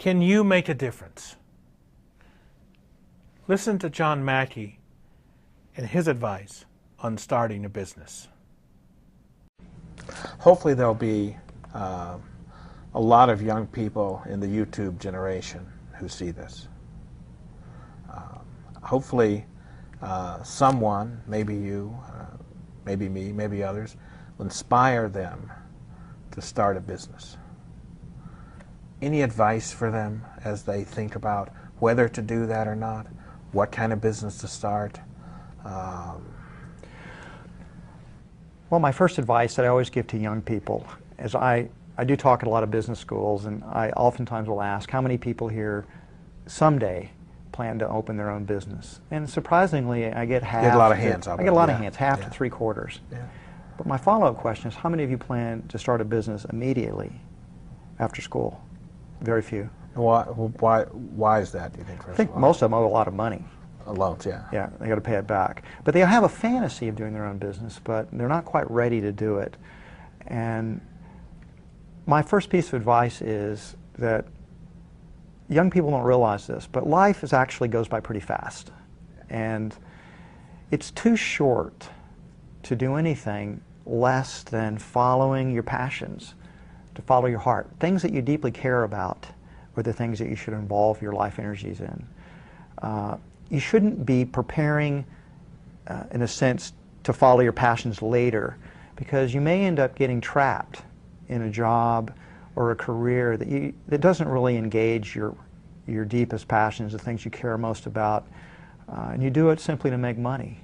Can you make a difference? Listen to John Mackey and his advice on starting a business. Hopefully there'll be a lot of young people in the YouTube generation who see this. Hopefully someone, maybe you, maybe me, maybe others, will inspire them to start a business. Any advice for them as they think about whether to do that or not? What kind of business to start? Well, my first advice that I always give to young people is I do talk at a lot of business schools, and I oftentimes will ask, how many people here someday plan to open their own business? And surprisingly, I get half. You get a lot of hands up. I get a lot of hands, half to 3/4. Yeah. But my follow-up question is, how many of you plan to start a business immediately after school? Very few. Why is that, do you think? I think most of them owe a lot of money. Loans, yeah. Yeah, they got to pay it back. But they have a fantasy of doing their own business, but they're not quite ready to do it. And my first piece of advice is that young people don't realize this, but life actually goes by pretty fast. And it's too short to do anything less than following your passions, to follow your heart. Things that you deeply care about are the things that you should involve your life energies in. You shouldn't be preparing, in a sense, to follow your passions later, because you may end up getting trapped in a job or a career that doesn't really engage your deepest passions, the things you care most about, and you do it simply to make money.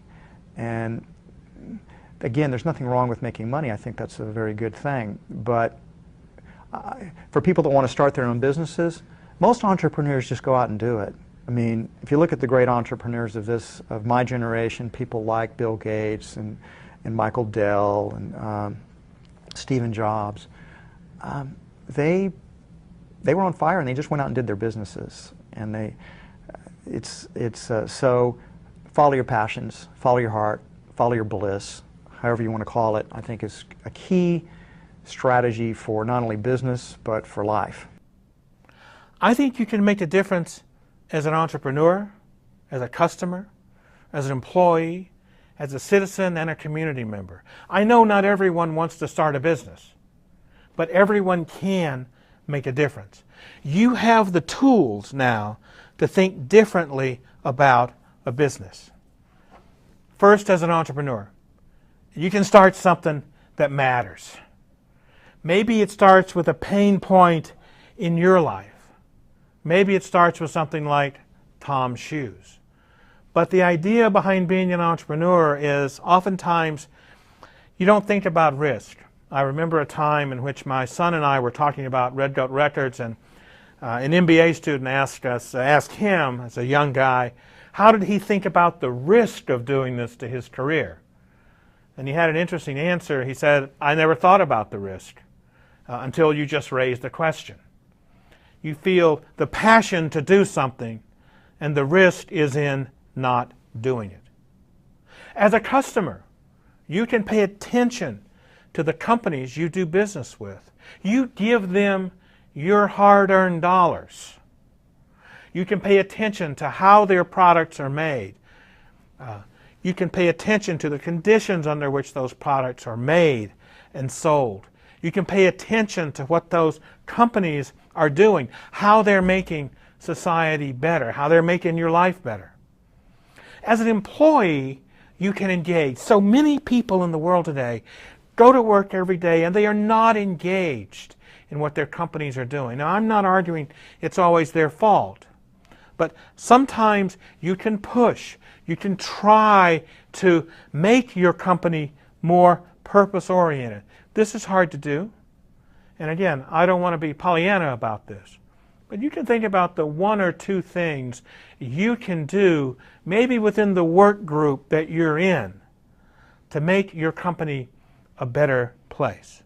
And again, there's nothing wrong with making money. I think that's a very good thing. But for people that want to start their own businesses, most entrepreneurs just go out and do it. I mean, if you look at the great entrepreneurs of my generation, people like Bill Gates and Michael Dell and Stephen Jobs, they were on fire and they just went out and did their businesses. And so follow your passions, follow your heart, follow your bliss, however you want to call it, I think is a key strategy for not only business but for life. I think you can make a difference as an entrepreneur, as a customer, as an employee, as a citizen and a community member. I know not everyone wants to start a business, but everyone can make a difference. You have the tools now to think differently about a business. First, as an entrepreneur, you can start something that matters. Maybe it starts with a pain point in your life. Maybe it starts with something like Tom's shoes. But the idea behind being an entrepreneur is oftentimes you don't think about risk. I remember a time in which my son and I were talking about Red Goat Records, and an MBA student asked him, as a young guy, how did he think about the risk of doing this to his career? And he had an interesting answer. He said, I never thought about the risk until you just raised the question. You feel the passion to do something, and the risk is in not doing it. As a customer, you can pay attention to the companies you do business with. You give them your hard-earned dollars. You can pay attention to how their products are made. You can pay attention to the conditions under which those products are made and sold. You can pay attention to what those companies are doing, how they're making society better, how they're making your life better. As an employee, you can engage. So many people in the world today go to work every day and they are not engaged in what their companies are doing. Now, I'm not arguing it's always their fault, but sometimes you can push, you can try to make your company more purpose-oriented. This is hard to do. And again, I don't want to be Pollyanna about this, but you can think about the one or two things you can do, maybe within the work group that you're in, to make your company a better place.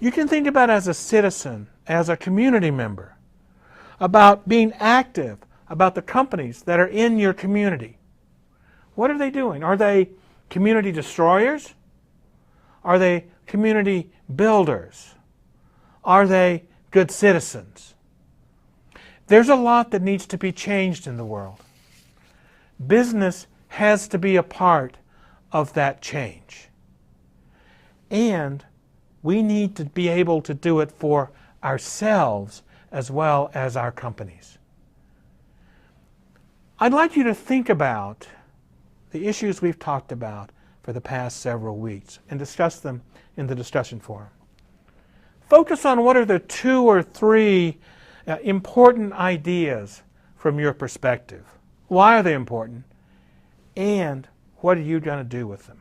You can think about as a citizen, as a community member, about being active about the companies that are in your community. What are they doing? Are they community destroyers? Are they community builders? Are they good citizens? There's a lot that needs to be changed in the world. Business has to be a part of that change. And we need to be able to do it for ourselves as well as our companies. I'd like you to think about the issues we've talked about for the past several weeks and discuss them in the discussion forum. Focus on what are the 2 or 3 important ideas from your perspective. Why are they important? And what are you going to do with them?